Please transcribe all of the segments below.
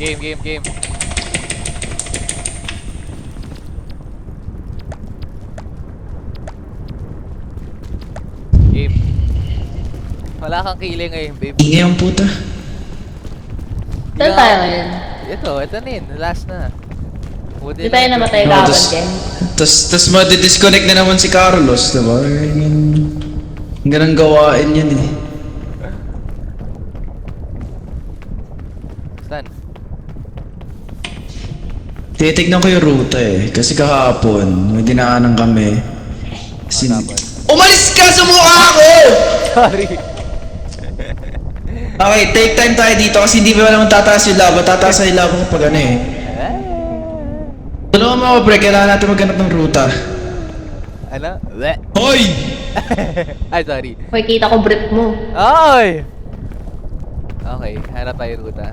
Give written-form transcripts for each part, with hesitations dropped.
Game. Game. Wala kang killing ngayon, babe. Ingay ang puta. Saan tayo ngayon? Ito na yun. Last na. Di tayo namatay No, laban, Ken. tas madi-disconnect na naman si Carlos, diba? Ganun gawain yan eh. Saan? Titignan ko yung ruta eh. Kasi kahapon, may dinaanan kami. Umalis ka sa mukha ko! Sorry. Okay, take time tayo dito kasi hindi ba naman tataas yung lava. Tataas yung lava kapag ano eh. Tulungan mo ako, pre. Kailangan natin maghanap ng ruta. Ano? Bleh. Hoy! Ay, sorry. Hoy, kita ko brief mo. Ay! Okay, hanap tayo ruta.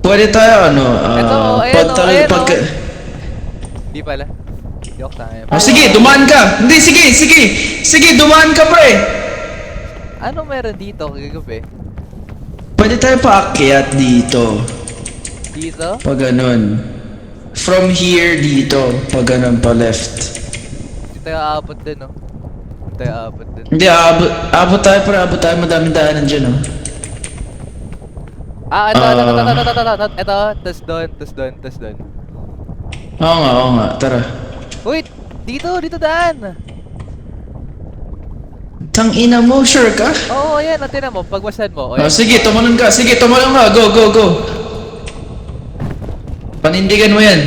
Pwede tayo ano, Ito, ayan, pagtal- ayan, pagka- Hindi pala. Joke tayo. Oh, sige, dumaan ka! Hindi, sige! Sige, dumaan ka, pre! Ano meron dito kagabi? Pwede tayo paakyat dito. Dito? Pag ganun. From here dito. Pag ganun pa left. Hindi tayo aabot din, no? Hindi tayo aabot din. Hindi, abot tayo, pre. Abot tayo. Madaming daanan dyan, oh. Ah, ito. Tas doon. Oo nga. Tara. Wait! Dito daan! Tang ina mo, sure ka? Oo, ayan. Natin mo. Pagwasan mo. Oh, sige, tumalon ka. Go. Panindigan mo yan.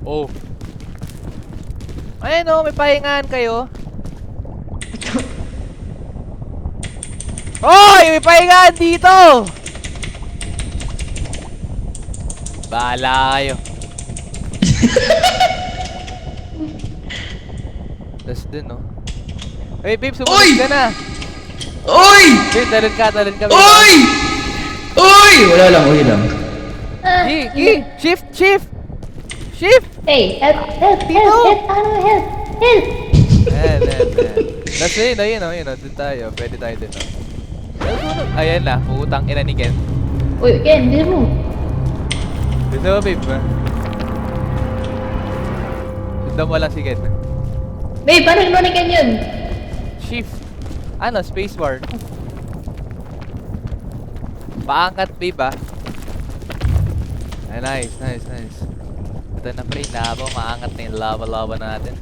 Oh. Ayan o, may pahingahan kayo. Hoy! May pahingahan dito! Bahala kayo. Tas din, no? Hey, babe, Oy! sumunod ka na. Oy! Babe, talon ka. Oy! Wala lang, uy lang. Shift! Hey, help! Help! Ayan. Tas ayun, dun tayo. Pwede tayo dun, no? Ayan na, putang ina ni Ken. Uy, Ken, hindi mo. Gusto mo, babe, ha? Sundan mo lang si Ken. Babe, paano ginawa ni Ken yun? Shift. Ano, spacebar. Paangkat, babe, ha? Ay, nice. Ito na, pre, labo. Maangat na yung lava natin.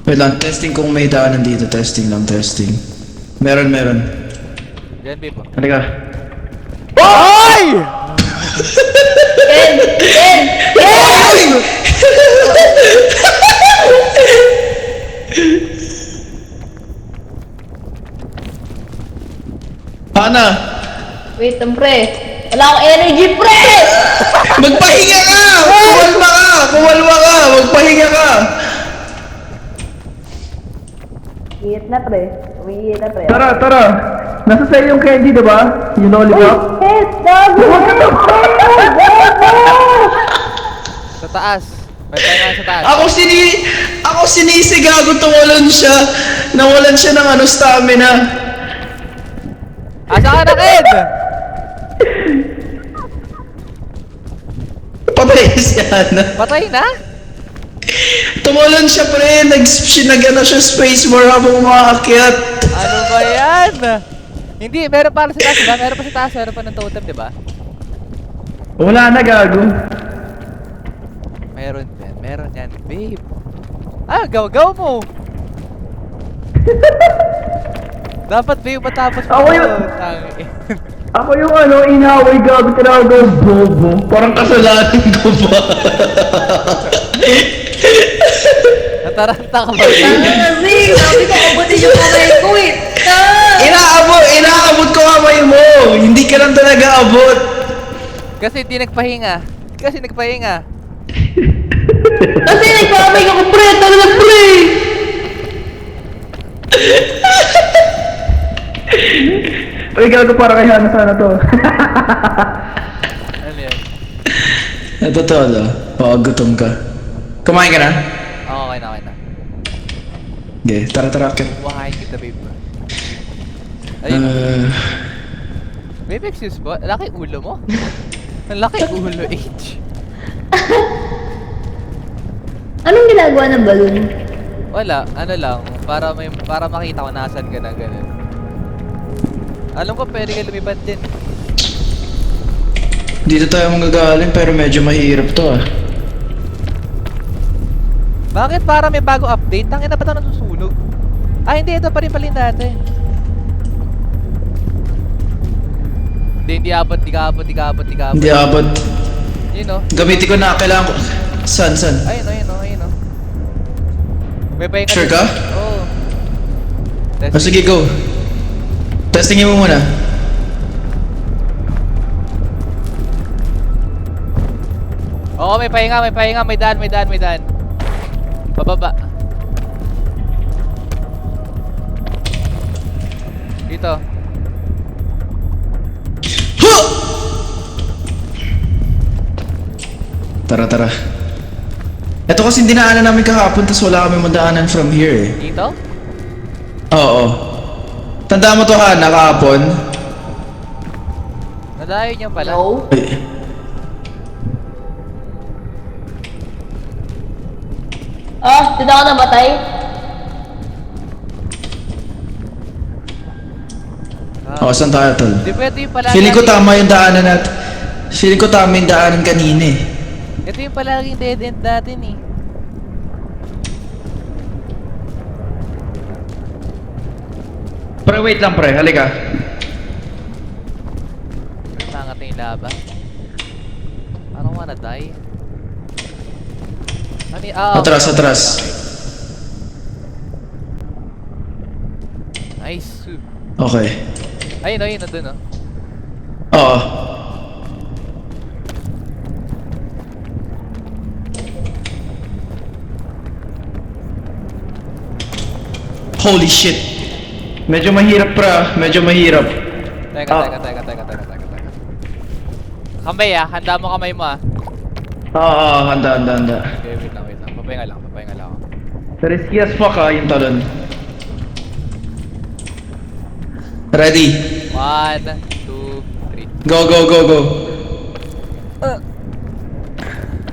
Wait lang, testing kung may daanan dito. Testing. Meron. Diyan, babe, oh. Halika. Oy! Ken! Hana! Wait, pre. Wala akong energy, pre! Magpahinga ka! Pumalma ka! Magpahinga ka! Hihit na, pre. Umihit na, pre. Tara! Nasa sa'yo yung candy, diba? Yung lollipop? Hit! Gago! Sa taas. May pahingahan sa taas. Ako sinisigago tumalon siya. Nawalan siya ng stamina. Asa ka na, Ken? Patay siya na. Patay na? Tumalon siya, pre. Nag-ano siya spacebar habang umaakyat. Ano ba yan? Hindi, meron pa sa taas, diba? Meron pa sa taas, meron pa ng totem, diba? Wala na, gago. Meron yan, babe. Ah, gaw mo. Dapat, babe, matapos mo. Ako yun. Ako yung inaway gago talaga, bobo. Parang kasalanan ko ba? Nataranta ka ba, Tama babe? kasi! Sabi ko, abutin yung kamay ko eh! Inaabot ko kamay mo. Hindi ka lang talaga abot. Kasi hindi nagpahinga. Kasi nagpapay ako, pre! Talaga, pre! Uy, gago para kay Hana sana to. Ano yan? Totoo, pag gutom ka. Kumain ka na? Okay na, okay na. Okay, tara, akit. Buhayin kita, babe. Ayun. Babe, excuse po. Laki ulo mo. Ang laki ulo, H. Anong ginagawa ng balloon? Wala, ano lang. Para makita ko nasan ka na ganun. Alam ko, pwede ka lumipad din. Dito tayo manggagaling pero medyo mahirap to ah. Bakit para may bago update? Tangina pa ito nasusunog. Ah, hindi. Ito pa rin pala yung dati. Hindi abot, di ka abot. Hindi abot. Yun o. Gamitin ko na, kailangan ko. San? Ayun o. May pahinga Sure din. ka? Oo. O sige, go. Testingin mo muna. Oo, may pahinga. May daan. Pababa. Dito. Huh! Tara. Ito kasi dinaanan namin kahapon tapos wala kami madaanan from here eh. Dito? Oo. Tandaan mo to ha, kahapon. Nadayo niya pala. No. Ay. Ah, dito ako namatay. Oh, saan tayo tol? Di pwede yung palagi. Feeling ko tama yung daanan natin. Feeling ko tama yung daanan kanina eh. Ito yung palaging dead end natin eh. Pre, wait lang pre, halika. Nangat na yung laban. I don't wanna die. Atras. Nice. Okay. Ayun, nandun oh. Oo. Holy shit. Medyo mahirap pra, medyo mahirap. Teka. Kambay handa mo kamay mo ah. Oo, handa. Okay, wait lang. Papahinga lang ako. Risky as fuck yung talon. Ready? 1, 2, 3. Go.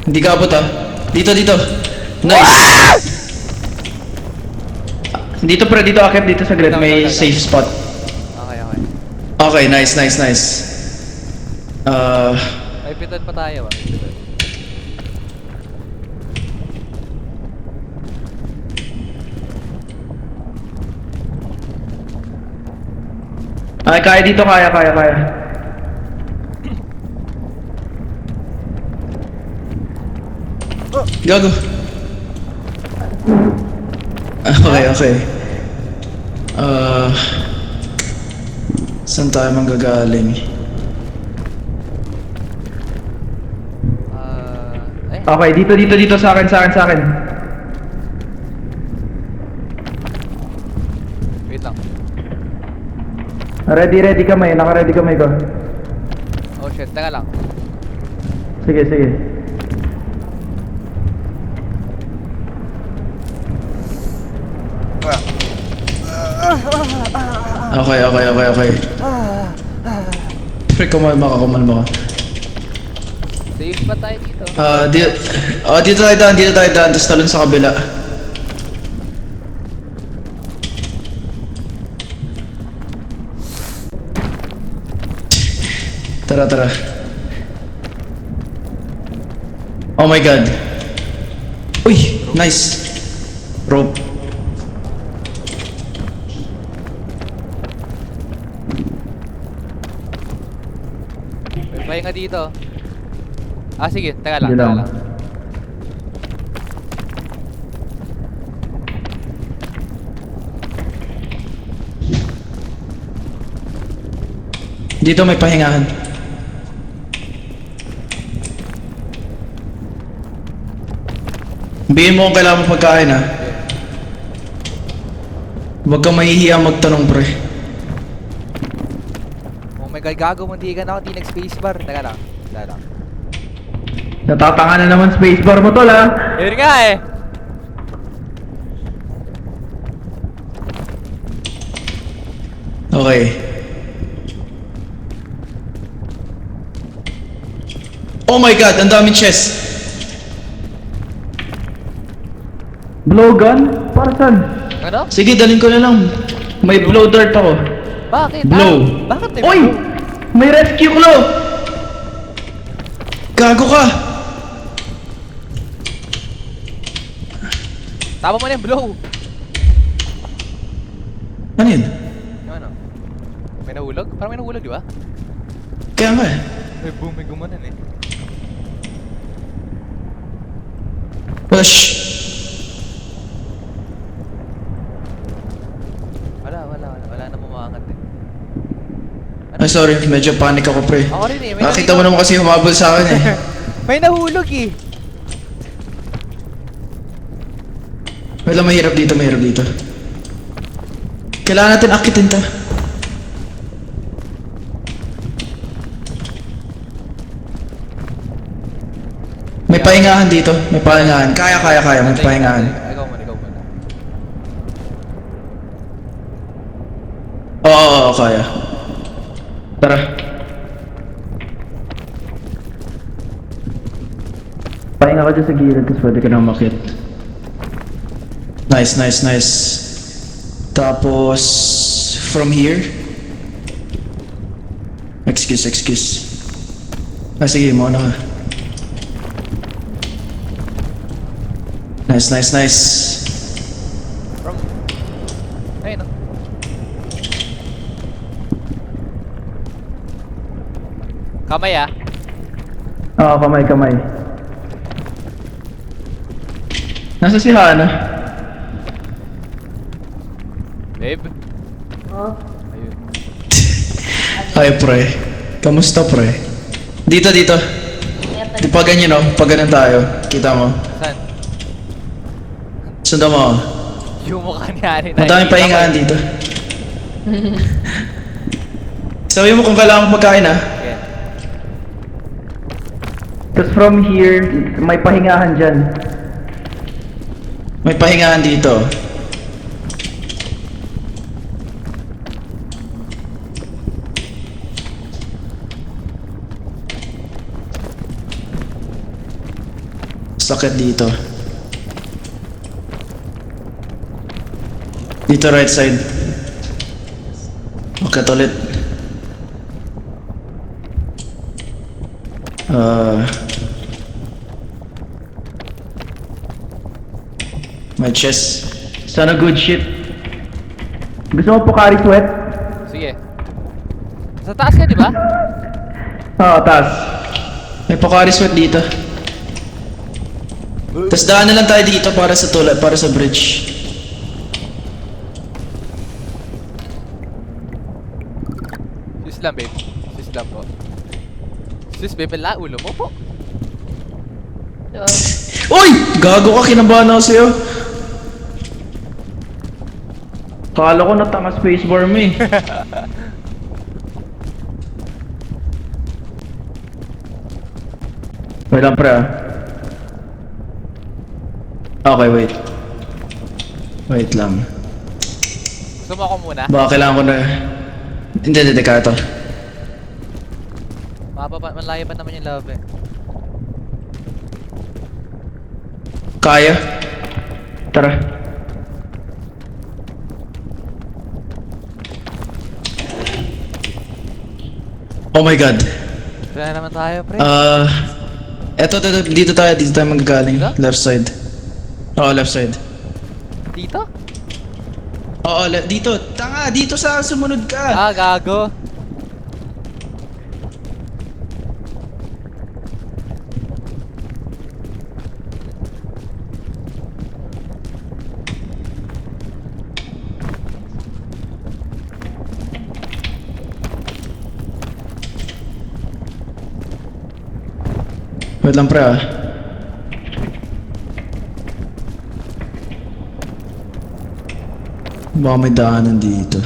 Hindi ka abot ah. Dito. Nice! Dito pre, dito akit dito sa grid. May safe spot. Okay. Okay, nice. May piton pa tayo ah. Ay, kaya dito, kaya. Gago. Okay. Saan tayo manggagaling? Okay, dito sa akin. Wait lang. Ready kamay, naka-ready kamay ko. Oh shit, teka lang. Sige. Okay. Pre, kumalma ka. Safe ba tayo dito? Dito tayo daan, tapos talon sa kabila. Tara. Oh my god. Uy, nice. Rope. May pahinga dito. Ah sige, teka lang. Sige lang. Dito may pahingahan. Bihin mo kung kailangan mo pagkain ha. Huwag kang mahihiya magtanong pre. Oh my god, gago mo, di ka na ako, di nag-spacebar. Teka lang. Natatanga na naman spacebar mo tol ha. Yun nga eh. Okay. Oh my god, ang daming chest. Blowgun? Para saan? Ano? Sige, dalhin ko na lang. May blow dart ako. Bakit? Blow. Ah, bakit may Oy! blow? May rescue claw! Gago ka! Tama mo na yung blow. Ano yun? Yung ano? May nahulog? Parang may nahulog, di ba? Kaya nga eh. May boom, may gumanan eh. Push! Wala na mamakangat eh. Ay sorry, medyo panic ako pre. Ako rin eh. Nakita mo naman kasi humabol sa akin eh. May nahulog eh. Wala, mahirap dito. Kailangan natin akitin to. May pahingahan dito. May pahingahan. Kaya. May pahingahan. Ikaw muna. Oo, kaya. Tara. Pahinga ka dyan sa gilid tapos pwede ka na umakit. Nice. Tapos, from here. Excuse. Ah, sige, mauna ka. Nice. From... Ayun no? Kamay ah. Oo, kamay. Nasa si Hana? Babe. Oh. Ayun. Hi, pre. Kamusta, pre? Dito. Di pa ganyan, no? Pag ganun tayo. Kita mo. Saan? Sundan mo ako. Yung mukha ni Ani na. Madaming pahingahan dito. Sabi mo kung kailangan ko pagkain, ha? Okay. Tapos from here, may pahingahan dyan. May pahingahan dito. Sakit dito. Dito right side. Okay, ulit. My chest. Sana good shit. Gusto mo Pocari Sweat? Sige. Sa taas ka, di ba? Oo, taas. May Pocari Sweat dito. Tapos daan na lang tayo dito para sa tulad, para sa bridge. Sis lang, babe. Sis lang po. Sis, babe, ulo mo po. Uy! Gago ka, kinabahan ako sa'yo. Kala ko natanga spacebar mo eh. Wait lang pre ah. Okay, wait. Wait lang. Gusto mo ako muna? Baka kailangan ko na... Hindi, kaya to. Malayo pa naman yung love eh. Kaya? Tara. Oh my god. Kaya naman tayo, pre. Eto, dito tayo magagaling. Dito? Left side. Oo, left side. Dito? Oo, dito. Tanga, dito sa sumunod ka. Ah, gago. Wait lang pre ah. Baka may daanan dito.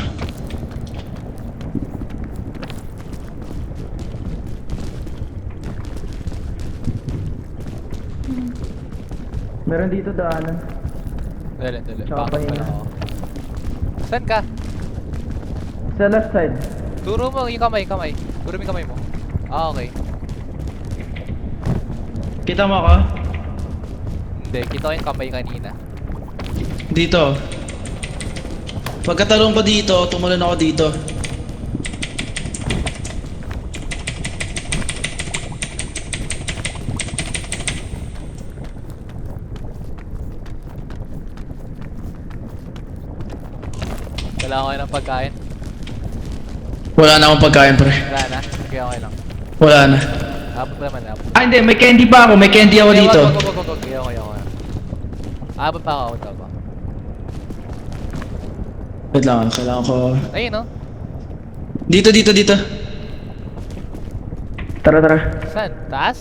Meron dito daanan. Dali, dali. Tsaka Bakit pahinga. pala ako? Saan ka? Sa left side. Turo mo yung kamay, kamay. Turo mo yung kamay mo. Ah, okay. Kita mo ako? Hindi, kita ko yung kamay kanina. Dito. Pagkatalong ko dito, tumalon ako dito. Kailangan ko ng pagkain. Wala na akong pagkain, pre. Wala na. Okay, okay lang. Wala na. Abot pa naman, abot. Ah, hindi. May candy pa ako. May candy ako Okay, dito. wag. Okay, okay, okay. Abot pa ako, abot pa. Wait lang, kailangan ko... Ayun, no? Dito, dito, dito. Tara, tara. Saan? Taas?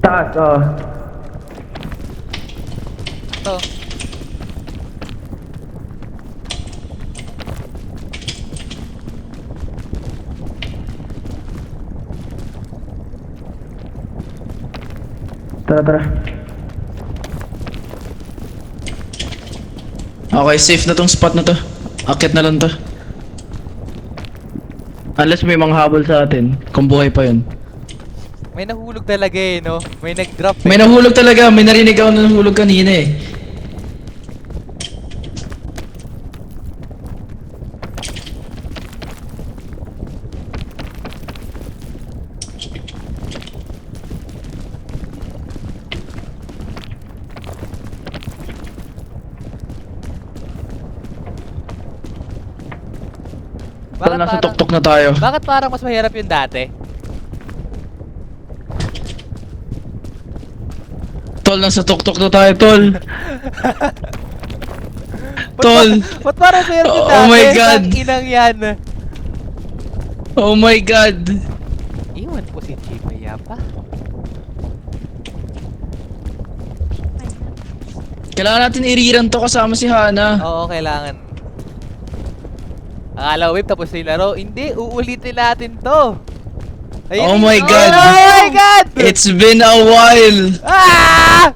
Taas, oh. Ito. Tara, tara. Okay, safe na tong spot na to. Akit na lang to. Unless may mga habol sa atin, kung buhay pa yun. May nahulog talaga eh, no? May nag-drop eh. May nahulog talaga, may narinig ako na nahulog kanina eh. Tol, nasa tuktok na tayo. Bakit parang mas mahirap yung dati? Tol, nasa tuktok na tayo, tol. Tol. Ba't parang mas mahirap yung dati? Oh my God. Ang inang yan. Oh my God. Iwan ko si Chico Yapa. Kailangan natin i-rerun to kasama si Hana. Oo, kailangan. Akala wave tapos na yung laro. Hindi, uulitin natin to. Ayun, Oh my God. Oh my God! It's been a while. Ah!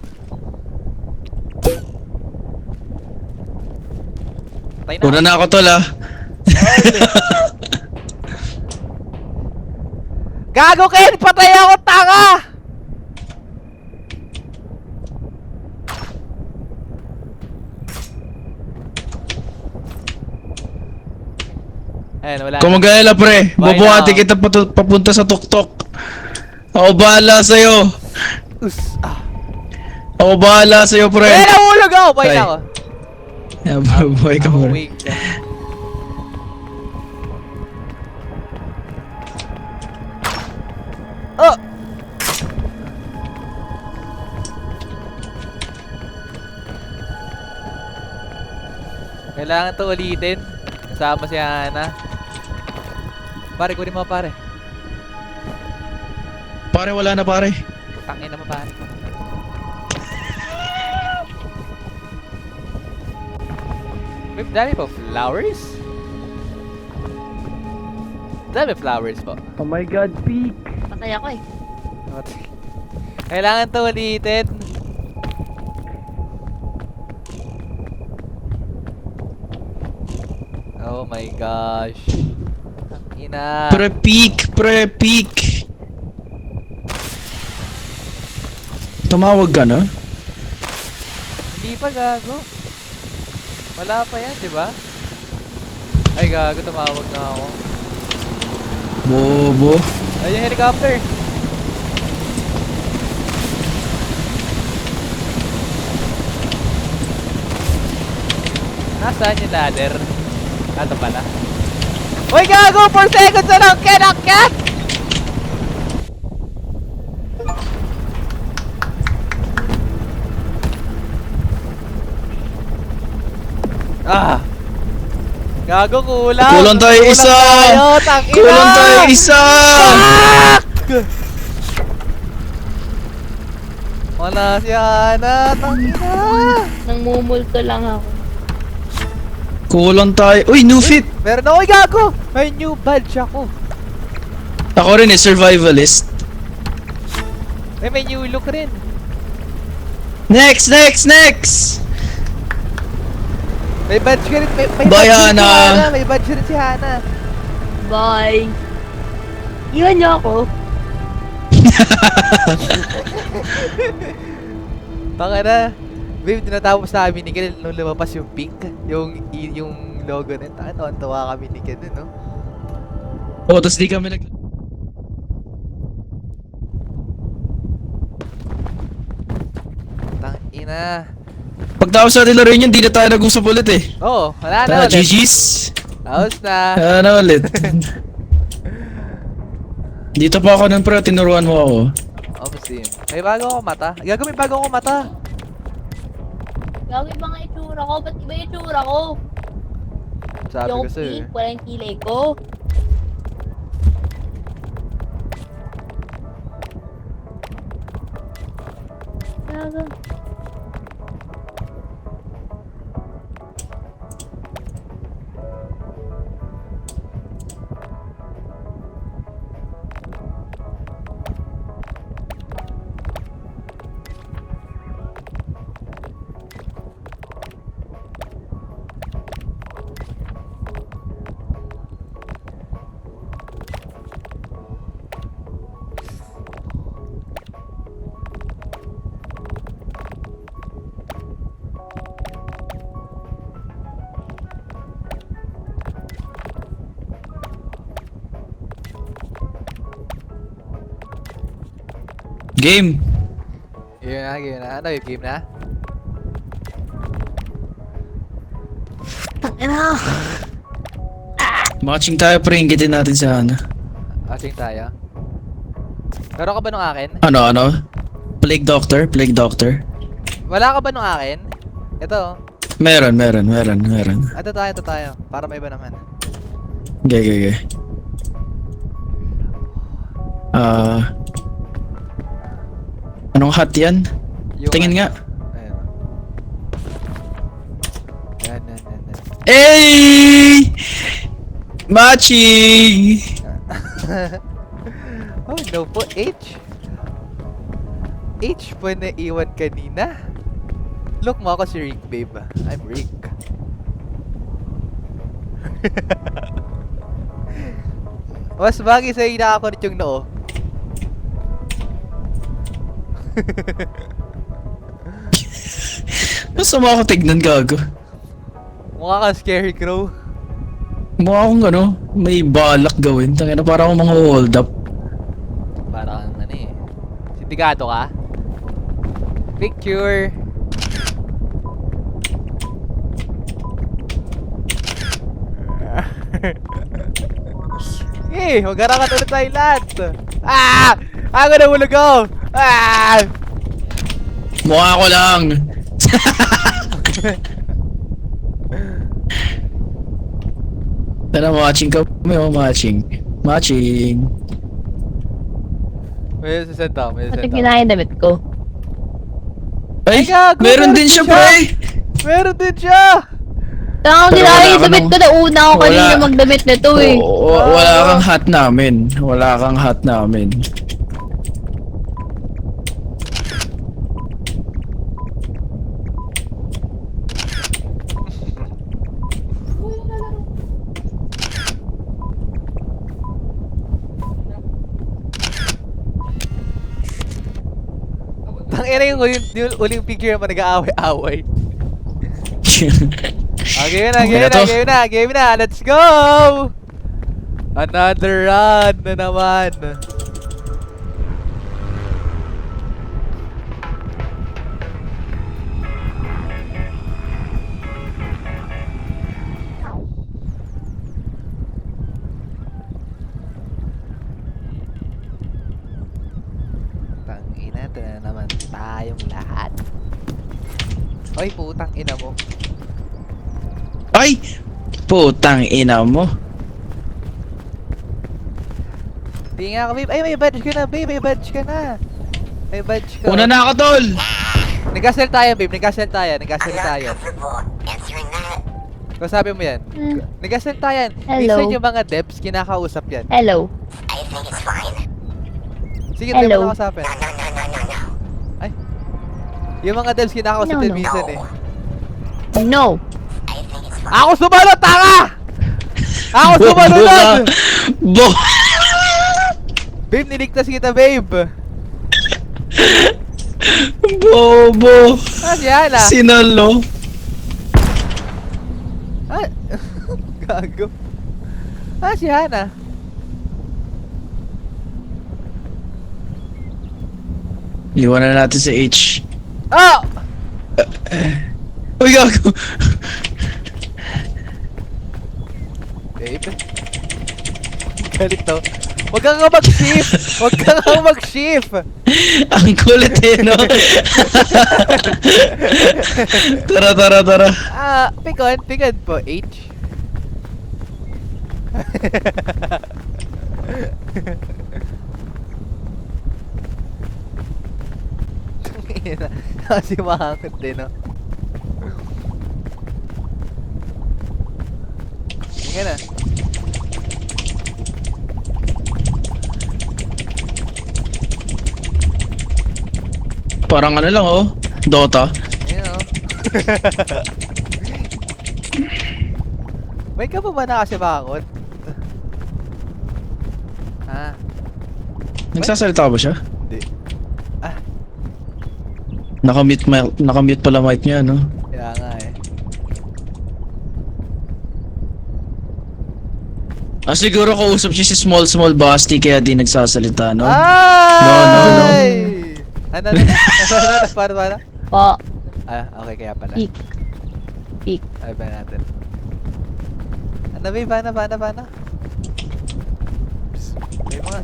Patay na. Una na ako, tol, ah. Gago Ken! Patay ako, tanga! Ayan, wala Kung na. mag-alala, pre, Bye bubuhati now. kita papunta sa tuktok. Ako bahala sa'yo. Ako bahala sa'yo, pre. Eh, nahulog ako! Bye Ay. na ako. Yeah, buhay ka, Ako pre. wake ka. Oh! Kailangan to ulitin. Kasama si Hana. Pare, kunin mo pare. Pare, wala na, pare. Tangin na mo pare. May dami po flowers? Dami flowers po. Oh my God, peak. Patay ako eh. Kailangan to ulitin. Oh my gosh. Ina. Pre, peak. Tumawag ka na? Hindi pa gago. Wala pa yan, di ba? Ay gago, tumawag na ako. Bobo. Ay, yung helicopter. Nasaan yung ladder? Ito pala. Uy, gago! 4 seconds na lang! Kinakyat! Ah! Gago, kulang! Kulang tayo isa! Tayo, tangina! Kulang tayo isa! Fuck! Wala si Hana, tangina! Nangmumulto lang ako. Kulang tayo. Uy, new fit! Meron ako, gago! May new badge ako. Ako rin eh, survivalist. May new look rin. Next, next, next! May badge ka rin, may Bye, badge rin si Hana. Hana. May badge rin si Hana. Bye. Iwan niyo ako. Baka na. Babe, tinatapos na kami ni Ken nung lumabas yung pink. Yung logo na. Tawa kami ni Ken, no? Oh, tapos di kami nag... Tangina. Pagtapos natin laro yun, di na tayo nag-usap ulit eh. Oo, wala na Tara, ulit. GG's! Tapos na. Ano ulit? Dito pa ako nun, pero tinuruan mo ako. Oh, sim. May bago ako mata. Gago, may bago ako mata. Gawin mga itsura ko. Ba't iba yung itsura ko? Sabi Yung ko sa'yo. pink, wala yung kilay ko. Gago. Game! Game na, game na. Ano yung game na? Matching tayo, pre. Inggitin natin sa ano. Ating tayo. Meron ka ba nung akin? Ano? Plague Doctor? Plague Doctor? Wala ka ba nung akin? Ito. Meron. Ito tayo. Para may iba naman. Okay. Anong hat yan? Tingin nga. Ayun. Yan. Hey! Matching! Oh, no po. H po na iwan kanina. Look mo ako si Rick, babe. I'm Rick. Mas bagay sa'yo nakakulit yung noo. Gusto mo ako tignan, gago? Mukha kang scary crow. Mukha akong ano, may balak gawin. Tangina, para akong mga hold up. Para kang ano eh. Sindikato ka? Picture! Eh, magkara ka ulit tayo lahat! Ah! Ako na hulog ako! Ah! Mukha ko lang! Tara, matching ka. May matching. Matching. May sasenta, may Ba't sasenta. kinain damit ko? Ay, gago, meron din siya, pre! Meron din siya! Tanga, Pero kinain wala yung ka damit nung- ko. Nauna ako Wala. kanina magdamit nito eh. Wala kang hat namin. Wala kang hat namin. Tangina yung uling picture naman nag-aaway-aaway. Game na, let's go! Another run na naman. Tangina, ito na naman tayong lahat. Oy, putang ina mo. Ay! Putang ina mo. Di nga ako, babe. Ay, may badge ka na, babe. May badge ka na. May badge ka. Una na ako, tol! Nag-sell tayo, babe. Nag-sell tayo. Kung sabi mo yan. Hmm. Nag-sell tayo. Hello. Minsan yung mga devs, kinakausap yan. Hello. Sige, Hello. tayo mo nakausapin. Ay. Yung mga devs kinakausap No, din no. minsan eh. No. Ako sumalot, tanga! Ako sumalunod! Bo! Babe, niligtas kita, babe. Bobo! Ah, si Hana. Sinalo. Ah, gago. Ah, si Hana. Iwanan natin si H. Oh! Uy, gago! Babe. Galit to. Huwag kang mag-shift! Huwag kang mag-shift! Ang kulit eh, no? Tara. Ah, pikon po, H. Kasi makakot din, no? Sige na. Parang ano lang, oh. Dota. Ayun, oh. May ka pa ba na kasi makakot? Ah, Nagsasalita ba siya? hindi. Ah, Nakamute pala mic niya, no? kaya nga eh. Ah, siguro kausap siya si Small Basti kaya di nagsasalita, no? Ay! Ano? Paano? Po. Ah, okay, kaya pala. Peak. Peak. Ay ba natin? Ano ba? Paano? Psst, may mga...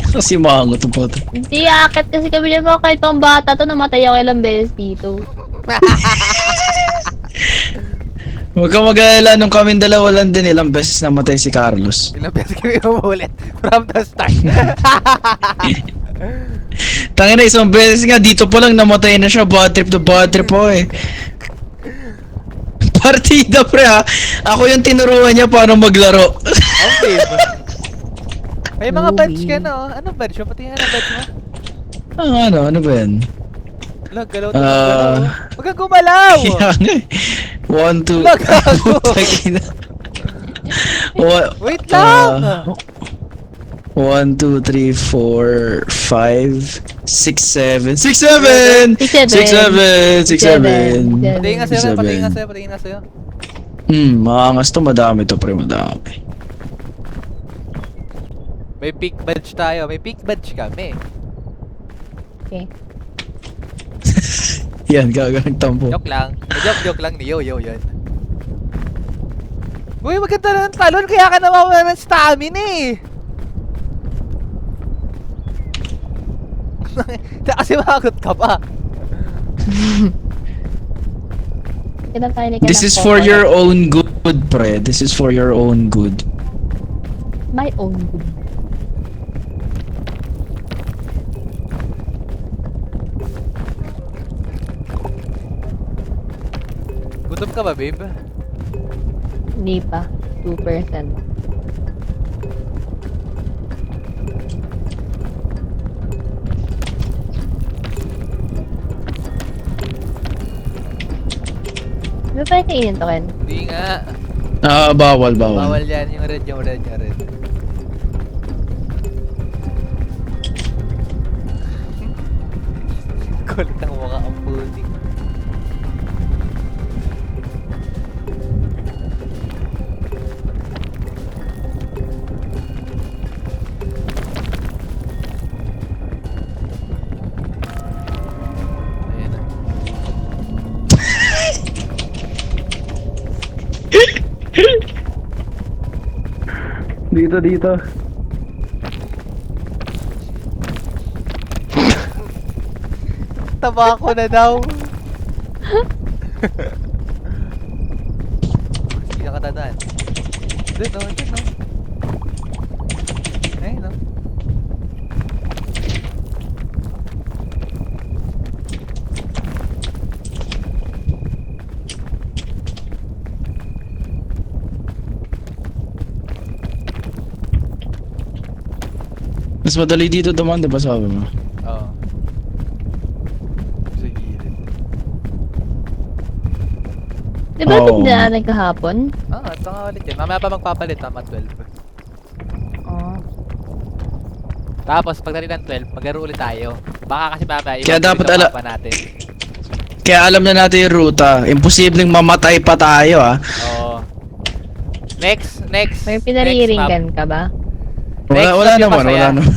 Kasi maangot ang photo. Hindi, akit kasi kami niya mga kahit pang bata to, namatay ako ilang beses dito. Huwag ka mag-alala, nung kaming dalawa lang din ilang beses namatay si Carlos. Ilang beses kami umulit from the start. Tangina, isang beses nga, dito pa lang namatay na siya, bad trip po eh. Partida pre ha, ako yung tinuruan niya paano maglaro. Okay ba? May mga Movie. badge ka no? Anong badge mo? Pati nga na badge mo? Ano ba yan? Lag, galaw. Ah. Huwag kang gumalaw! Kaya nga eh. 1, 2, Lag ako! Wait lang! 1, 2, 3, 4, 5, 6, 7. 6, 7! 6, 7! 6, 7! Patingin nga sa'yo. Maangas to, madami to pre, madami. May peak badge tayo. May peak badge kami. Okay. Yan, gagawin tampo. Joke lang. Joke lang ni Yo yun. Uy, maganda na ng talon. Kaya ka nawawala ng stamina eh. Kasi makakot ka pa. This is for your own good, pre. This is for your own good. My own good. Gutom ka ba, babe? Hindi pa. 2%. Ano tayo kainin to, Ken? Hindi nga. Bawal. Bawal yan. Yung red. Kulit ang mukha ang putik. Ayan na. Dito. Tabako na daw. Hindi ka katandaan. Dun no. Ayun no. Mas madali dito dumaan, di ba sabi mo? Oo. Sa gilid. Di ba Oo. tignan natin kahapon? Ito nga ulit yun. Mamaya pa magpapalit, tama 12. Oo. Tapos pagdating ng 12, maglaro ulit tayo. Baka kasi mamaya Kaya dapat mapa natin. Kaya alam na natin yung ruta. Imposibleng mamatay pa tayo ah. Oo. Next. May next map. pinariringgan ka ba? Next Wala map yung naman, masaya. wala naman.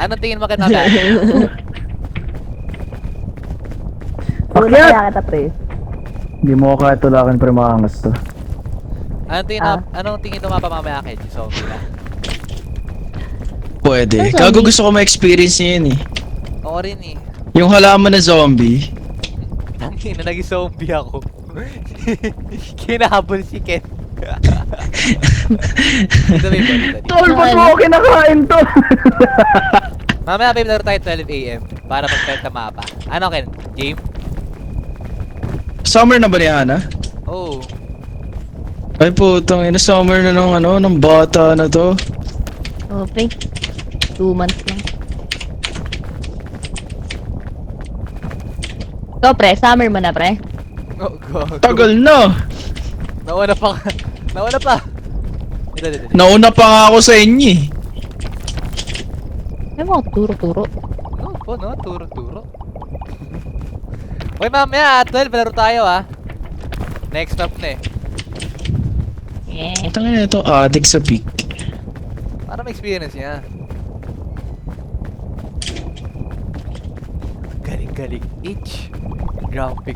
Anong tingin mo kay mamaya? Akyat! Kaya kita, pre. Hindi mo ako kaya tulakan pre makangas to. Anong tingin mo mamaya kay Zombie na? Pwede. Ano, Gago zombie? gusto ko ma-experience niya yun eh. Oo rin eh. Yung halaman na zombie. Tangin na naging zombie ako. Kinahabol si Ken. Dito may balik. Tol, ba't mo ako kinakain to? Mamaya babe, laro tayo 12 AM para mag-start na mapa. Ano Ken? Game? Summer na ba ni Hana? Oh. Ay putang ina, summer na ng bata na to. Oo, pre. 2 months lang. Ikaw, pre. Summer mo na, pre. Oh, God. Tagal na. Nauna pa. Nauna pa. Ito. Nauna pa nga ako sa inyo eh. May mga turo-turo. No? Turo. Hoy, mamaya 12 laro tayo ah. Next map na eh. Yeah. Tangin na ito, addict sa peak. Para ma-experience niya. Galing. Itch. Grumpy.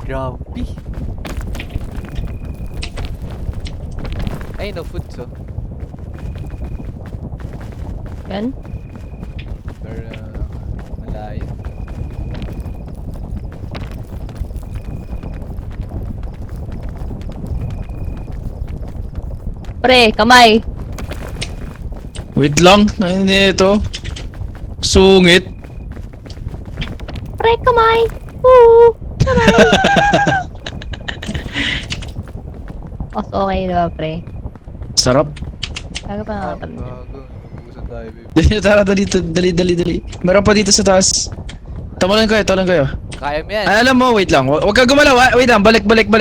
Ay, no food so. Yan. Pero, malayo. Pre, kamay. Wait lang, hindi ito. Sungit. Pre, kamay. Woo! Kamay. Mas okay na ba, pre? Sarap. Bago pa nakapag. Gago. Ubusan tayo, babe. Tara, dali. Meron pa dito sa taas. Tawalan kayo. Kaya mo yan. Ay, alam mo, wait lang. Huwag ka gumalaw. Wait lang, balik. Balik ka.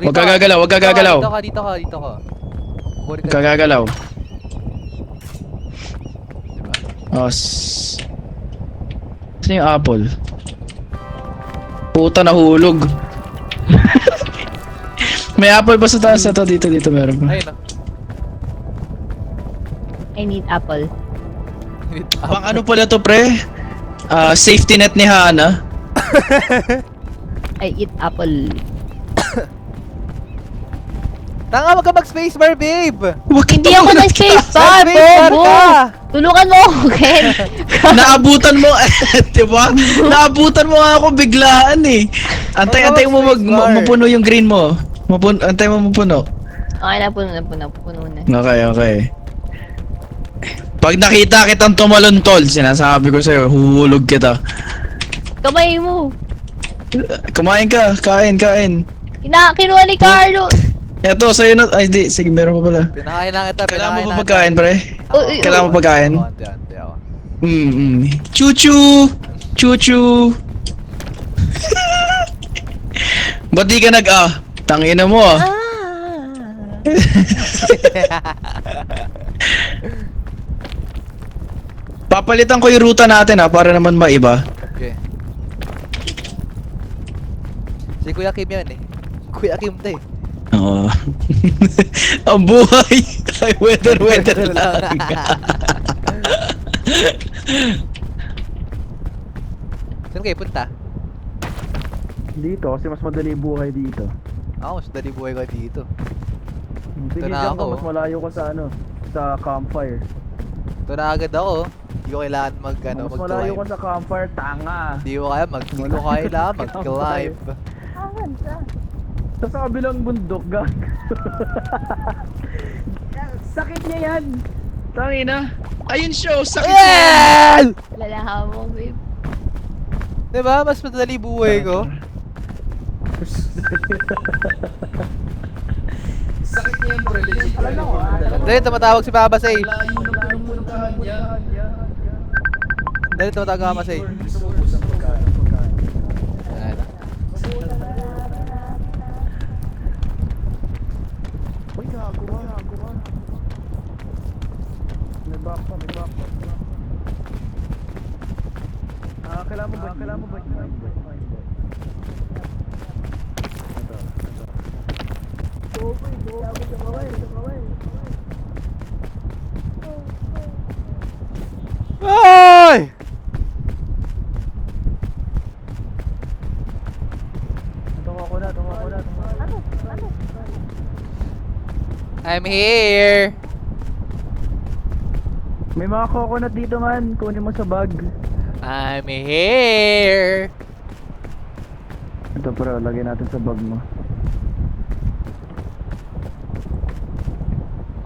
Huwag ka gagalaw. Dito ka. Balik Huwag ka gagalaw. Saan yung apple? Puta, nahulog. May apple ba sa taas? Ito, dito meron pa. Ayun na. I need apple. Pang ano pala to, pre? Safety net ni Hana. I eat apple. Tanga, wag ka mag-spacebar, babe! Hindi ako nag-space bar, Nag-spacebar bobo! ka! Tulungan mo ako, Ken! Naabutan mo, diba? Naabutan mo nga ako biglaan eh. Antay mo mapuno yung green mo. Antay mo mapuno. Okay na, puno na. Okay. Pag nakita kitang tumalon, tol, sinasabi ko sa'yo, huhulog kita. Kamay mo! Kumain ka, kain. Kinuha ni Carlo! Eto, sa'yo na, ay di, sige, meron pa pala. Pinakain lang kita, Kailangan mo pa pagkain, pre? Uy, Kailangan mo pagkain? Konti ako. Chuchu! Ba't di ka tangina mo ah. Papalitan ko yung ruta natin para naman maiba. Okay. Si Kuya Kim yan eh. Kuya Kim to eh. Oo. Ang buhay ay weather lang. Saan kayo punta? Dito, kasi mas madali buhay dito. Ako, mas dali buhay ko dito. Sige, na diyan ka, ako. mas malayo ka sa campfire. Ito na agad ako. Hindi ko kailangan Mas malayo ka mag-climb. sa campfire, tanga. Hindi ko kailangan mag-climb. Sa kabilang bundok, gag. Sakit niya yan. Tangina. Ayun siya, sakit Ayan! Lalaha mo, babe. Diba? Mas madali buhay ko. Dali, tumatawag si Baba Say. Layo ng pinupuntahan niya. Dali, tumatawag si Mama Say. Ayan. Uy, gago ka. May back pa. Kailangan mo ba? Ay! Tungo ko na. I'm here! May mga coconut dito man. Kunin mo sa bag. I'm here! Ito bro, lagay natin sa bag mo.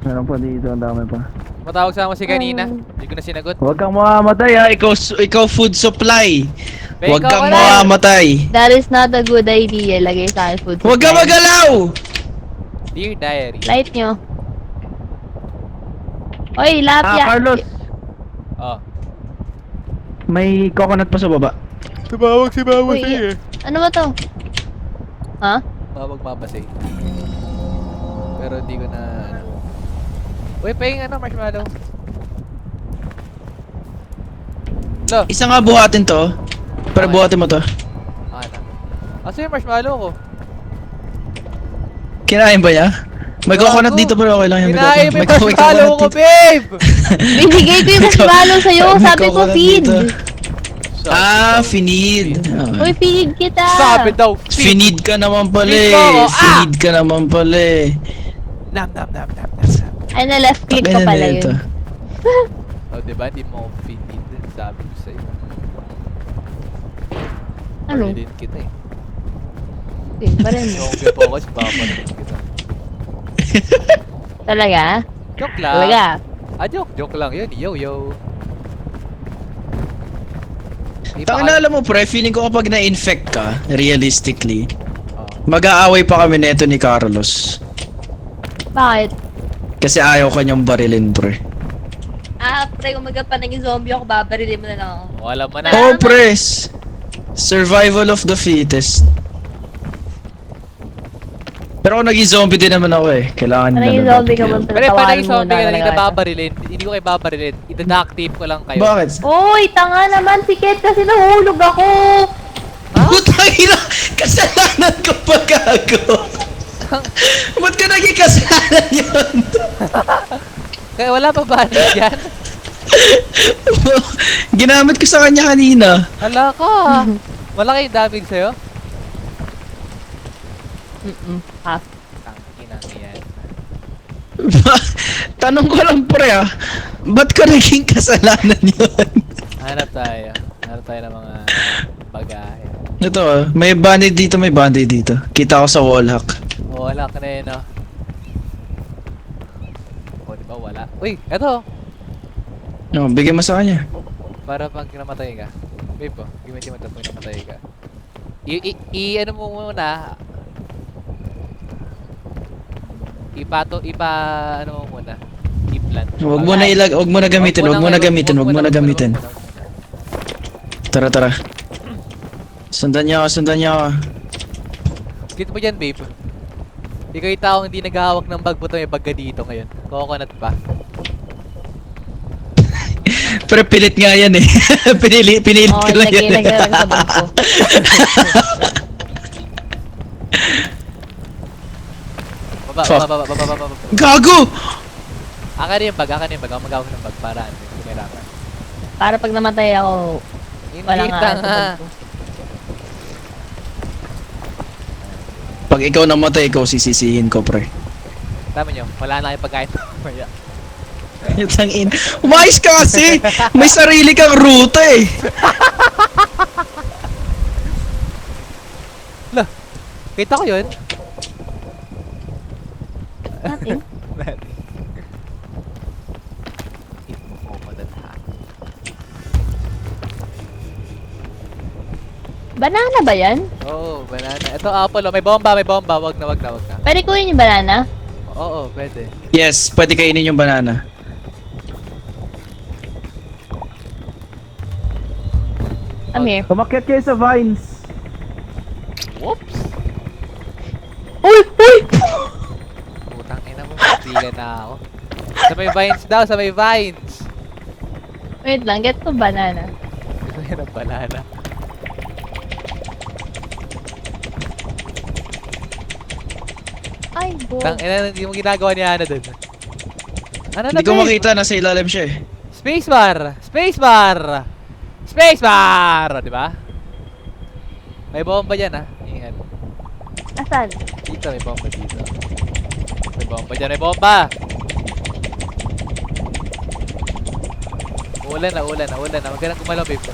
Meron pa dito, ang dami pa. Matawag sa si kanina. Hindi ko na sinagot. Huwag kang mamamatay ha. Ikaw food supply. Be, Huwag ikaw kang wala. mamamatay. That is not a good idea. Lagay sa akin food. Huwag ka supply. magalaw! Dear Diary. Light nyo. Oy, lapya. Carlos, Oh. may coconut pa sa baba. Tumawag si Mama Uy, Say eh. ano ba to? Ha? Tumawag Mama Say. Pero hindi ko na ano. Uy, pahing ano, marshmallow. Lo, Isa nga buhatin to. Para Okay. buhatin mo to. ano? Asa yung marshmallow ko? Kinain ba niya? May coconut dito pero okay lang yan. Kinain mo yung coconut marshmallow ko, dito. babe! Binigay ko yung marshmallow sa'yo. May Sabi ko coconut feed. dito. Ah, finid. Uy, feed kita. Sabi daw, Finid ka naman pala Feed mo ako, eh. Finid ka naman pala eh. Nam. Ay, na left click ko Takina pala na ito. yun. O, diba? Di mo ako pinid. Sabi ko sa'yo. Ano? Marilin kita eh. Okay, pa rin. Yung focus, papalit kita. Talaga? Joke lang. Talaga? Joke lang yun. Yo. Tangina, alam mo pre, feeling ko kapag na-infect ka, realistically, Oh. mag-aaway pa kami neto ni Carlos. Bakit? Kasi ayaw kanyang barilin pre. Pre, kung magkapan ng zombie ako, babarilin mo na lang ako. Wala mo na. Oh pres! Survival of the fittest. Pero kung naging zombie din naman ako eh. Kailangan Ano yung na zombie ka mo? Pero pag naging zombie ka, hindi talaga. kita babarilin. Hindi ko kayo babarilin. Ida-duct tape ko lang kayo. Bakit? Uy, tanga naman, tiket kasi nahulog ako. Putang ina! Kasalanan ko pa gago! Ba't ka naging kasalanan yun? Kaya wala pa ba yan? Ginamit ko sa kanya kanina. Hala ka. Malaki yung damage sa'yo? Half. Tangkinang yan. Tanong ko lang pre ah. Ba't ka naging kasalanan yun? Hanap tayo. Hanap tayo ng mga bagahe. Ito ah, may band-aid dito, may band-aid dito. Kita ko sa wallhack. Oh, wala ka na yun, oh. Oh, di ba wala? Uy, eto. No, bigyan mo sa kanya. Para pag namatay ka. Babe, oh. Gamitin mo ito pag namatay ka. Ano mo muna. Ano mo muna. I-plant. Huwag mo na huwag mo na gamitin, huwag mo na gamitin. Tara. Sundan niya ako. Dito mo dyan, babe. Ikaw yung taong hindi naghahawak ng bag, buto may bag ka dito ngayon. Coconut pa. Pero pilit nga yan eh. pinilit Oo, ko lang yan. lagay lang sa bag ko. Baba. Gago! Akin yung bag. Ako mag-hawak ng bag para ano, yung kailangan. Para pag namatay ako, wala Hindi nga tanga. sa bag ko. Pag ikaw namatay, ikaw sisisihin ko, pre. Tama nyo, wala na kayong pagkain. Maya. Tangin. Umayos ka kasi! May sarili kang ruta eh. Lah, kita ko yun. Natin. Banana ba yan? Oo, banana. Ito apple, oh. May bomba. Wag na. Pwede kunin yung banana? Oo, pwede. Yes, pwede kainin yung banana. Come here. Umakyat kayo sa vines. Whoops! Uy! Uy! Putang ina mo, tigan na ako. Sa may vines daw, sa may vines! Wait lang, get ko banana. Gusto niya ng banana. Ay, bo. Tang ina, hindi mo ginagawa ni Ana dun. Ano na Hindi ko babe? makita, nasa ilalim siya eh. Spacebar! Spacebar! Spacebar! Di ba? May bomba dyan ah. Ingat. Asan? Dito, may bomba dito. May bomba dyan, may bomba! Ulan na, ulan na, ulan na. Magandang gumalaw, babe.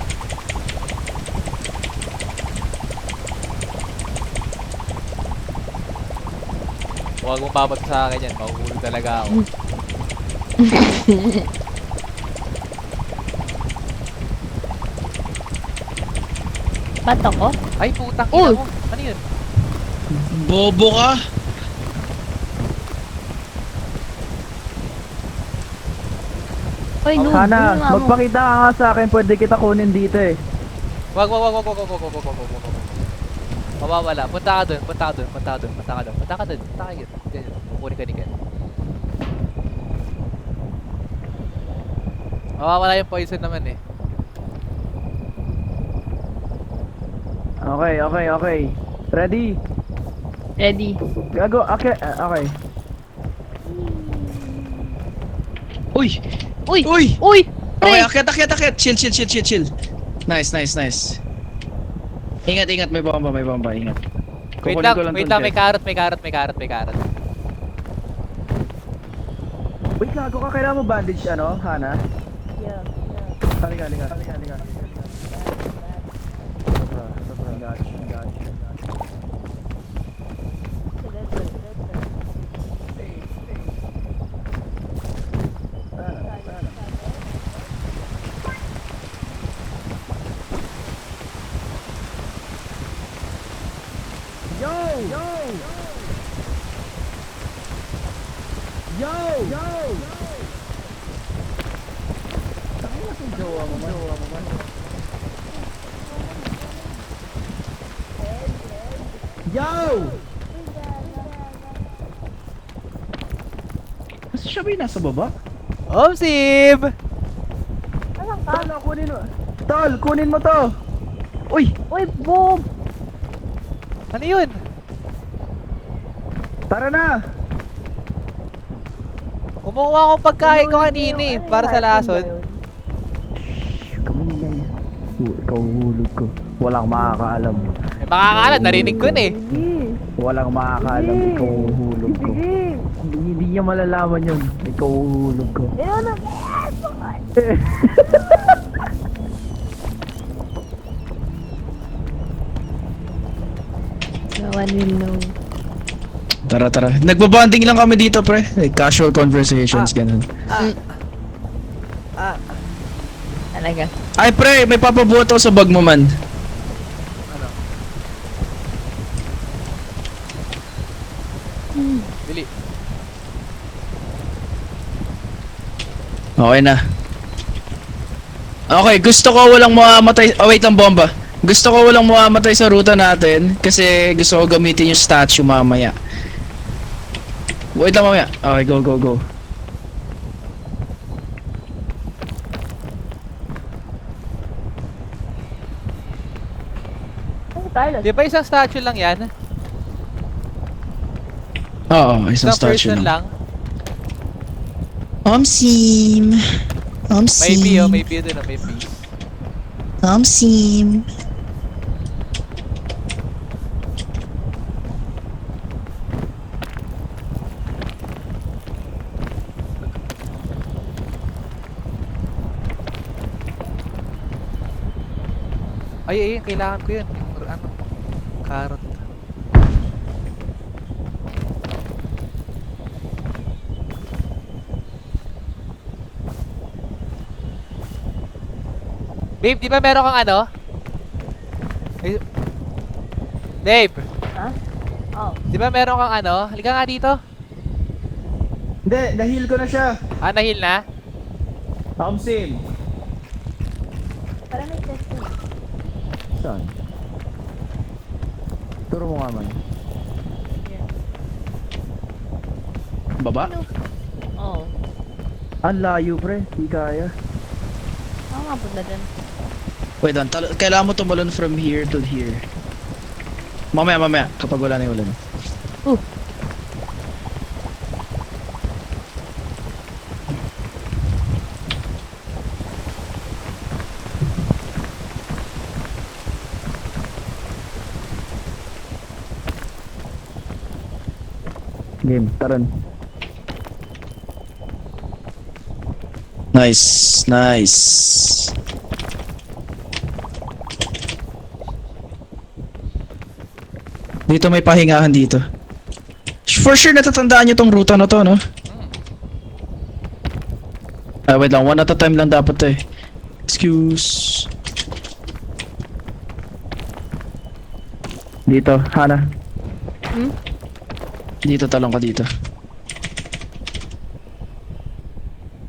Huwag mong babat sa akin yan. Mahuhulog talaga ako. Bato ko? Ay, putang Uy! ina mo. Ano yun? Bobo ka? Uy, noob. Hana, ano nga mo? magpakita ka nga sa akin, pwede kita kunin dito eh. Wag, wag, wag, wag, wag, wag, wag, wag, wag, wag, wag, wag. Mawawala. Punta ka dun, punta ka dun, punta ka dun, punta ka dun, punta ka dun, punta ka dun. Ganyan, kukunin ka ni Ken. Mawawala yung poison naman eh. Okay, okay, okay. Ready? Ready. Gago, okay, okay. Uy! Uy! Uy! Uy! Okay, Pre! akyat, akyat, akyat. Chill, chill, chill, chill, chill. Nice, nice, nice. Ingat, ingat. May bomba, may bomba. Ingat. Wait Kukunin lang, ko lang wait tong lang, may chest. carrot, may carrot, may carrot, may carrot. Wait, gago ka, kailangan mo bandage, ano, Hana? Yeah. Halika, halika, halika, halika. Sobra, sobra. Gotcha, gotcha. Yo! Yo! Yo! Yo! Takay na kung jowa mo man. Jowa mo man. Yo! Kasi siya ba yung nasa baba? Omsib! Tol, kunin mo. Tol, kunin mo to. Uy! Uy, Bob! Ano yun? Tara na! Kumukuha akong pagkain ko kanina eh, para sa lason. Ikaw hulog ko. Walang makakaalam. Eh, makakalat, narinig ko na eh. Walang makakaalam. Ikaw hulog ko. Hindi niya malalaman yun. Ikaw hulog ko. No one will know. Tara, tara. Nagbabanding lang kami dito, pre. Like, casual conversations, ganun. Talaga. Ay, pre, may papabuhat ako sa bag mo, man. Bili. Okay na. Okay, gusto ko walang mamamatay. Oh, wait lang, bomba. Gusto ko walang mamamatay sa ruta natin kasi gusto ko gamitin yung statue mamaya. Wait lang mamaya. Okay, go, go, go. Di ba isang statue lang yan? Oo, isang Isang statue person lang. lang? Omsim. Omsim. Maybe oh, maybe din oh, maybe. Omsim. Ay, kailangan ko yun. Or ano? Carrot. Babe, di ba meron kang ano? Eh, Babe, Ha? Oh. di ba meron kang ano? Halika nga dito. Hindi, nahil ko na siya. Ah, nahil na? Nakamsim. Parang may test yun. Saan? Turo mo nga man. Baba? Oo. Ang layo pre, di kaya. Ako nga punta dun. Wait lang, kailangan mo tumalon from here to here. Mamaya, kapag wala na yung ulan. Game, taran. Nice, nice. Dito may pahingahan dito. For sure natatandaan nyo tong ruta na to, no? Ah, wait lang, one at a time lang dapat to eh. Excuse. Dito, Hana. Dito talong ka dito.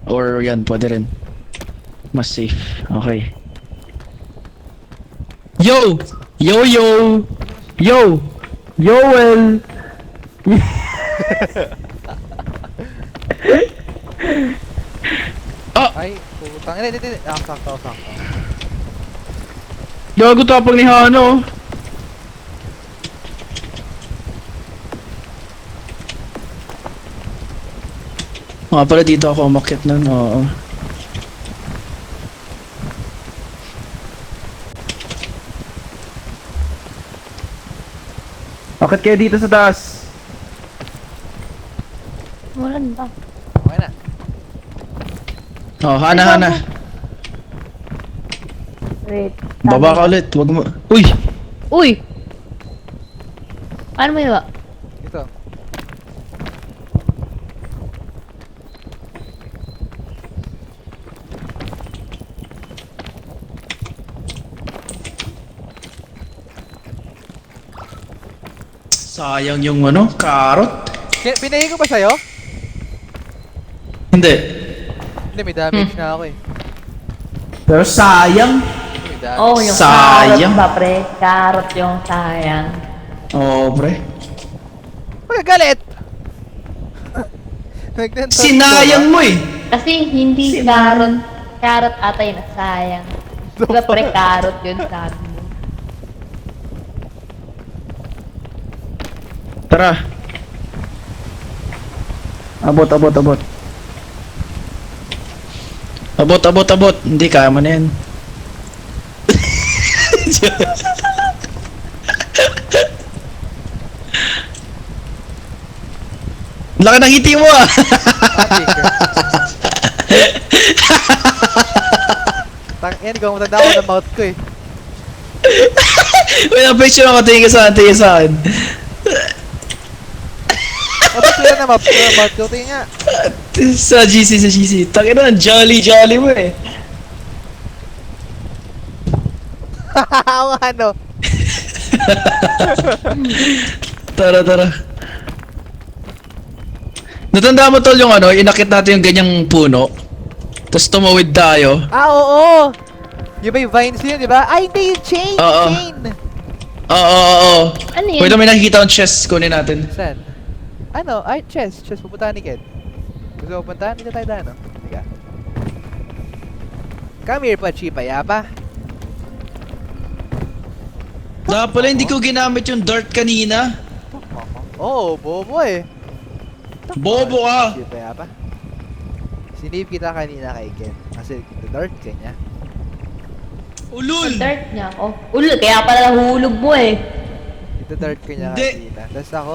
Or yan, pwede rin. Mas safe. Okay. Yo! Yo, yo! Yo! Yoel! Ay, putang. Hindi. Ah, sakto. Gago tapang ni Hano. Nga pala dito ako umakyat nun, oo. Bakit kayo dito sa taas? Mulan ba? Okay na. Oh, Hana. Wait. Baba ka ulit, wag mo. Uy! Uy! Ano mo yun ba? Ito. Sayang yung ano, karot. Pinahin ko ba sa'yo? Hindi. Hindi, may damage na ako eh. Pero sayang. May damage. Oh, yung Sayang. carrot ba, pre? Carrot yung sayang. Oo, pre. Magagalit! Nagtanong Sinayang mo eh. Kasi hindi carrot. Carrot ata yun, sayang. Diba pre, carrot yun sabi mo. Tara. Abot. Abot. Hindi, kaya mo na yan. Laki ng ngiti mo ah. Yan, ikaw matanda ako ng mouth ko eh. Wait, ang picture ako. Tingin ka sa akin. Tapos yan na mouth ko. Tingin nga. Sa GC. Tangin na, jolly mo eh. Ang ano. Tara. Natanda mo tol yung ano, inakit natin yung ganyang puno. Tapos tumawid tayo. Ah, oo! Yung may vines yun, di ba? Ay, hindi yung chain! Oo. Chain! Oo. Ano yun? Wait, may nakikita akong chest, kunin natin. Saan? Ano? Ay, chest. Pupuntahan ni Ken. Gusto mo puntahan? Dito tayo daan, no? Tiga. Come here, Pachi. Payapa. Dapat pala hindi ko ginamit yung dart kanina. Oo, bobo eh. Bobo ka! Pachi, payapa. Sinave kita kanina kay Ken. Kasi the dark kanya. Ulul! Dirt niya ako. Kaya pala nahulog mo eh. The dark kanya Hindi. kanina. Tapos ako,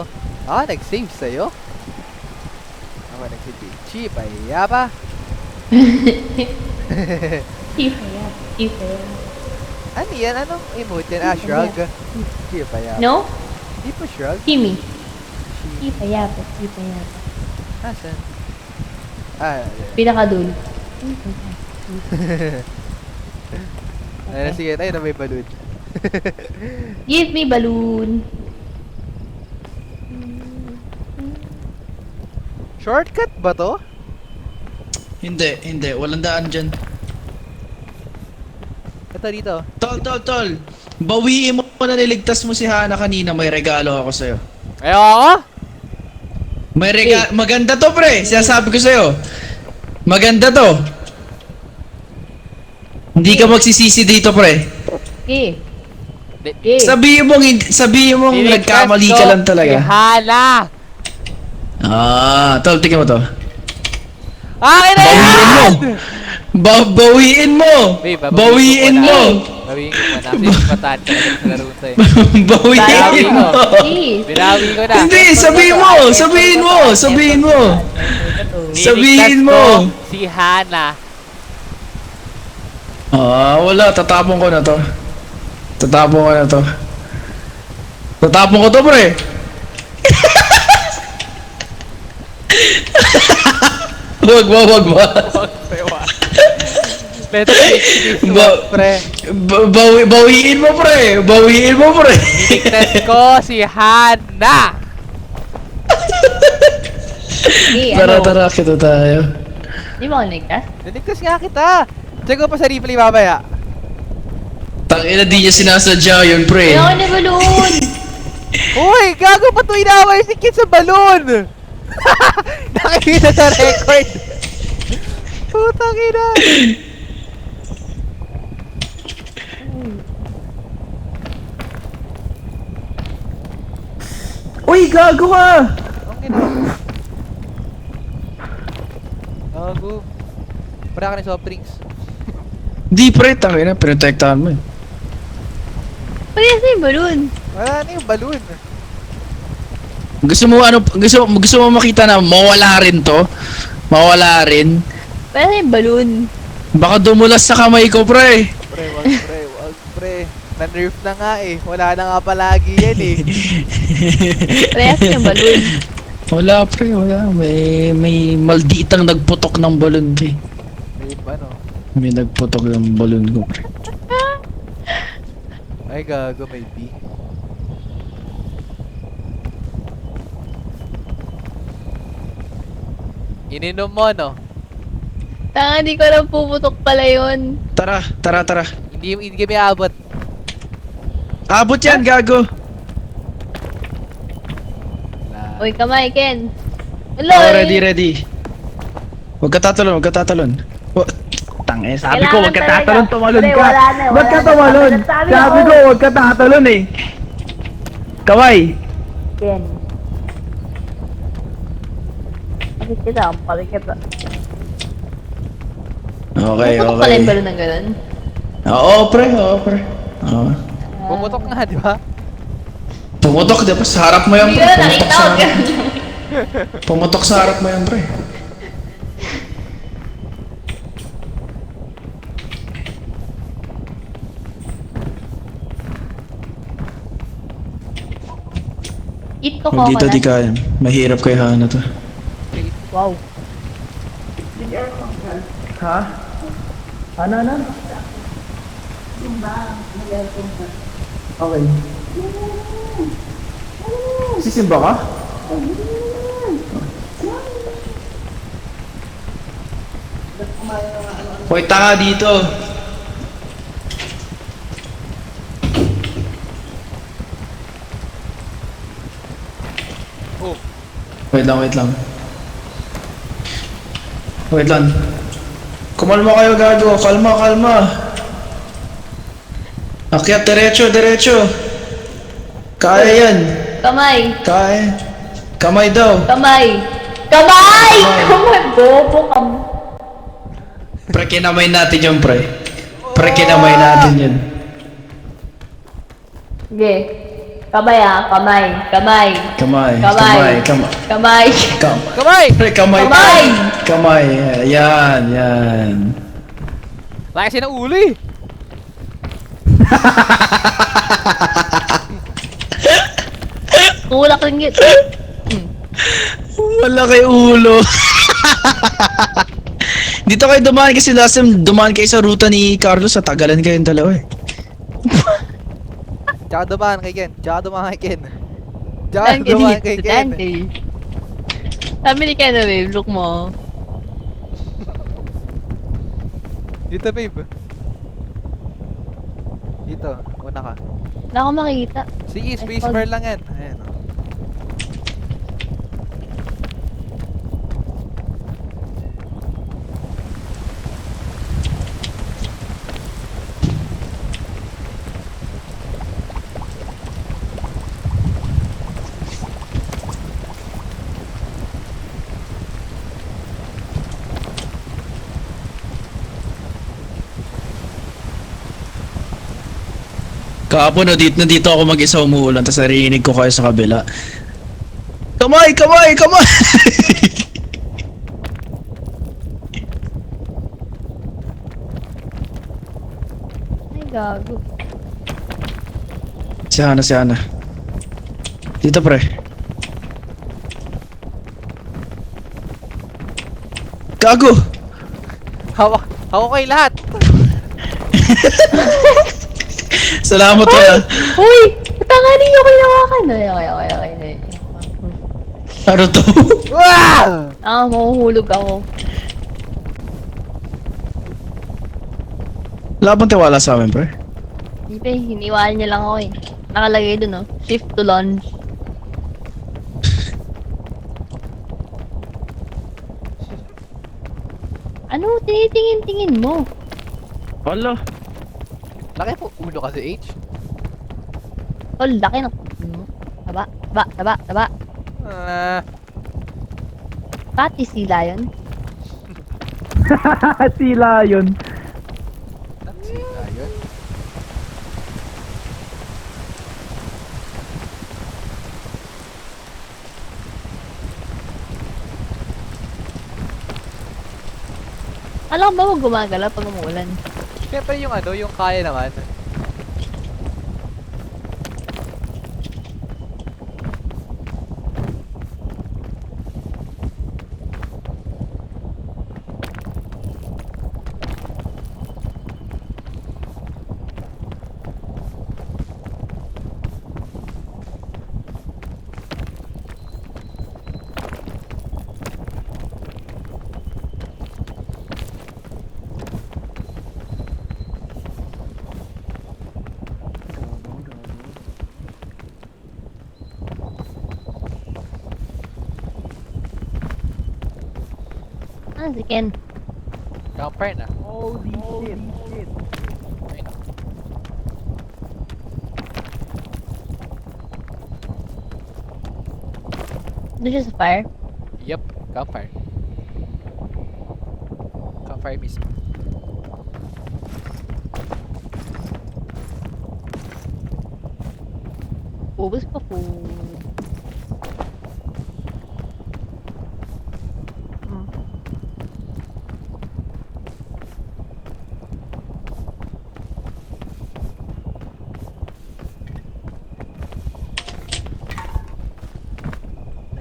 nag-save sa'yo. Ako nag-save. Chi, payapa. Chifa yan. Ano yan? Anong emote yan? Shrug. Chi, payapa. No? Di pa shrug? Kimi. Chi. Chifa yata. Asan? Pinakadulo. Ayun, sige, tayo na may balloon. Give me balloon. Shortcut ba to? Hindi. Walang daan dyan. Ito dito. Tol. Bawiin mo na niligtas mo si Hana kanina. May regalo ako sa'yo. Ayoko? May regalo. Maganda to, pre. Sinasabi ko sa'yo. Maganda to. Hindi ka magsisisi dito, pre. Okay. Okay. Sabihin mong nagkamali ka lang Si talaga. Hana! Tol, tingnan mo to. Akin na Bawiin mo! yan! Bawiin mo! Babe, Bawiin mo! Bawiin ko muna. Kasi pataan talaga sa laro to eh. Bawiin mo! Okay. Binawi ko na. Hindi, sabihin mo! Sabihin Niligtas mo! ko si Hana. Wala. Tatapon ko na to, pre! Wag ba? Beto, pre. Bawiin mo, pre! Niligtas ko si Hana. Okay, Tara, kita tayo. Di mo ako nagkas? Niligtas nga kita. Check ko pa sa replay mamaya. Tangina, di niya sinasadya yun, pre. Ayaw ko na balloon! Uy, gago pa ito inaway si Kid sa balon. Nakikita sa record. Putang ina. Uy, gago ka! Okay na. Gago. Para ka ni soft drinks. Di, pre, tangina, pinotektahan mo eh. Parehas na yung balloon. Wala na yung balon. Gusto mo makita na mawala rin to? Mawala rin? Parehas na yung balloon. Baka dumulas sa kamay ko, pre. Pre, wag pre. Na-nerf na nga eh. Wala na nga palagi yan eh. Parehas na yung balloon. Wala, pre, wala. May malditang nagputok ng balon, pre. May ano. May nagputok ng balon ko, pre. Ay gago, may B. Ininom mo, no? Tanga, di ko na puputok pala yun. Tara. Hindi kami abot. Abot yan, gago. Uy, kamay, Ken. Hello! Ready. Huwag ka tatalon. Tangin, Sabi ko, wag ka Kailangan tatalon, talaga. tumalon Pre, ka. wala na, Ba't ka wala na. tumalon? Sabi Sabi ko. ko, wag ka tatalon eh. Kaway. Ken. Bakit kita? Bakit kita? Okay. Puputok pala yung balloon ng ganun. Oo, pre. Oo. Pumutok nga, di ba? Pumutok, di ba? Sa harap mo yan, Hindi pre. ko na nakita ko. Pumutok sa harap mo yan, pre. Eat ko Huwag dito, coconut. di kaya. Mahirap kay Hana to. Wow. Ha? Ano? Okay. Sisimba ka? Hoy, tanga dito. Oh. Wait lang. Kumalma kayo, gago. Kalma. Akyat, diretso. Kaya yan. Kamay. Kaya. Kamay daw. Kamay! Kamay! Kamay! Bobo ka. Pre, kinamay natin yun, pre. Kinamay natin yun. Sige. Kamay ah. Kamay. Kamay. Kamay. Kamay. Kamay! Pre, kamay. Kamay! Kamay. Yan. Laki siya ng ulo eh. Tulak ringgit. Wala kay ulo. Dito kayo dumaan kasi last time dumaan kayo sa ruta ni Carlos sa tagalan kayong dalawa eh. Tsaka dumaan kay Ken. Tsaka dumaan kay Ken. Dan Tsaka dumaan kay Ken. Dan Sabi ni Ken, babe, look mo. Dito, babe. Dito, una ka. Wala akong makikita. Sige, Ay, spacebar lang yan. Ayan, oh. Kahapon nandito ako mag-isa umuulan tapos narinig ko kayo sa kabila. Kamay! Kamay! Kamay! Ay, gago. Si Hana, si Hana. Dito pre. Gago! Hawak kayo lahat. Salamat pre. Uy! Tanga ninyo ko hinawakan. Okay. Ano to? Wow! Mahuhulog ako. Wala bang tiwala sa amin pre? Hindi pa, hiniwaan niya lang ako eh. Nakalagay dun oh. Shift to launch. Ano? Tinitingin-tingin mo. Wala. Laki po ulo kasi H. Tol, laki ng... Taba. Pati sila yun. Sila yun. Sila yun. Alam ba mo gumagala pag umuulan? Siyempre yung ano, yung kaya naman. Si Ken. Camper na. Holy shit. Ayun na. Doon siya sa fire. Yup, campfire. Campfire mismo. Ubus pa po.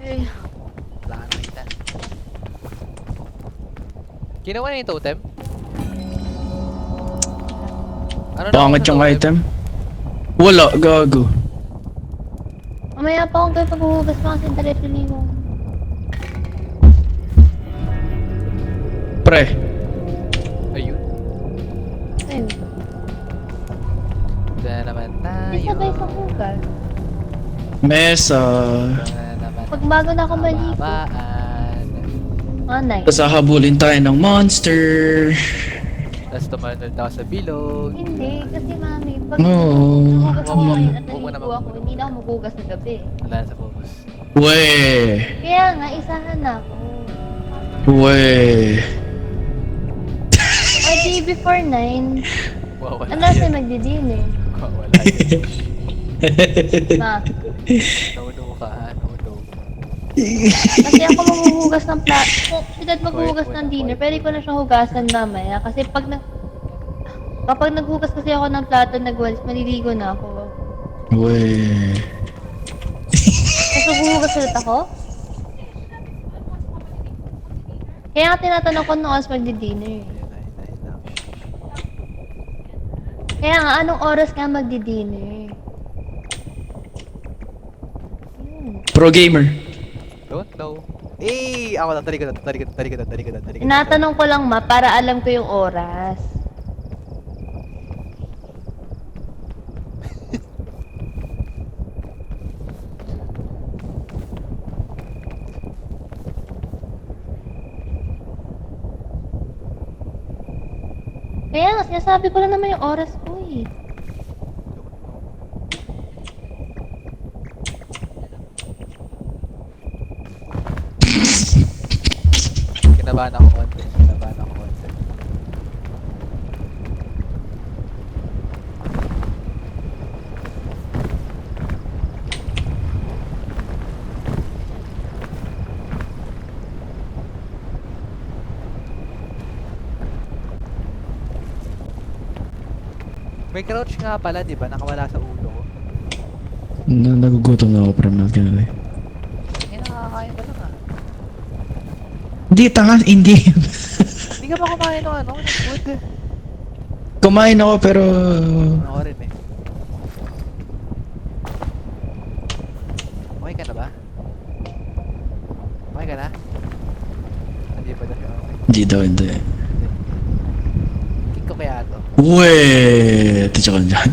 Ay, Wala ka nakita. Ginawa na yung totem? Ano na Pangit ako sa yung totem? item. Wala, gago. mamaya pa akong kayo paghuhugas pa kasi diretso liwang. Pre. Ayun. Ayun. Diyan naman Hindi tayo. sabay sa hugas. Mesa. Diyan naman Pag bago na ako maligo. babaan. Nice. Tapos hahabulin tayo ng monster. Tapos tumanod ako sa bilog. Hindi, kasi mami, pag No. hugas ako ngayon at Huwag mo naligo na ako, hindi na ako maghugas ng gabi. Wala na sa focus. Weh. Kaya nga, isahan na ako. Weh. Ay, di before 9, Wow, wala ano siya magdi-dinner? Wow, wala yun. Ma, No, ka ha. No. kasi ako maghuhugas ng plato. Kung sila maghuhugas ng dinner, pwede ko na siyang hugasan mamaya. Kasi kapag naghugas kasi ako ng plato, nagwalis, maliligo na ako. Weh. Tapos maghuhugas ulit ako? Kaya nga tinatanong ko nung oras magdi-dinner. Kaya nga, anong oras ka magdi-dinner? Yun. Pro gamer. Don't know. Eh, ako na, talikod. Tinatanong ko lang ma, para alam ko yung oras. Kaya nga, sinasabi ko lang naman yung oras ko eh. Kinabahan ako konti. May crouch nga pala, di ba? Nakawala sa ulo ko. Nagugutom na ako from not gonna lie. Eh, nakakain ka lang ah. Hindi, tanga, hindi. Hindi ka ba kumain ng ano? Ng food? Kumain ako pero... Ako rin eh. Okay ka na ba? Okay ka na? Hindi pa dahil okay. Hindi daw, hindi. Kick ko kaya to. Wait! Ito ka dyan.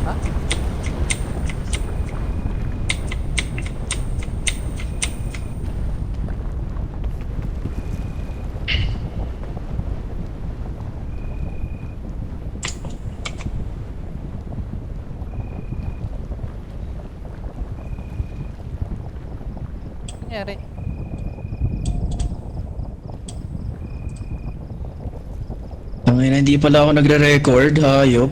Ha? Nangyari? Tangina, hindi pala ako nagre-record, hayop.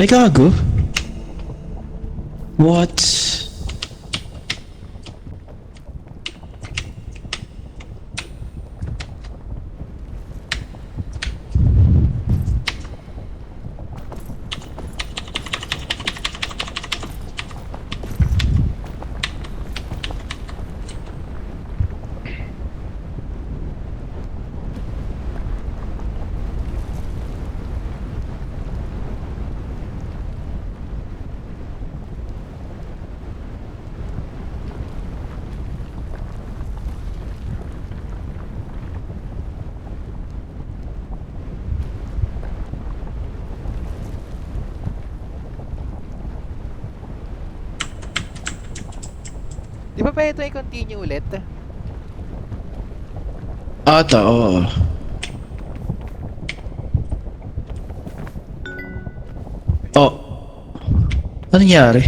Ay, gago. What? Di ba pwede ito i-continue ulit? Ata, oo. Oh. Ano nangyari?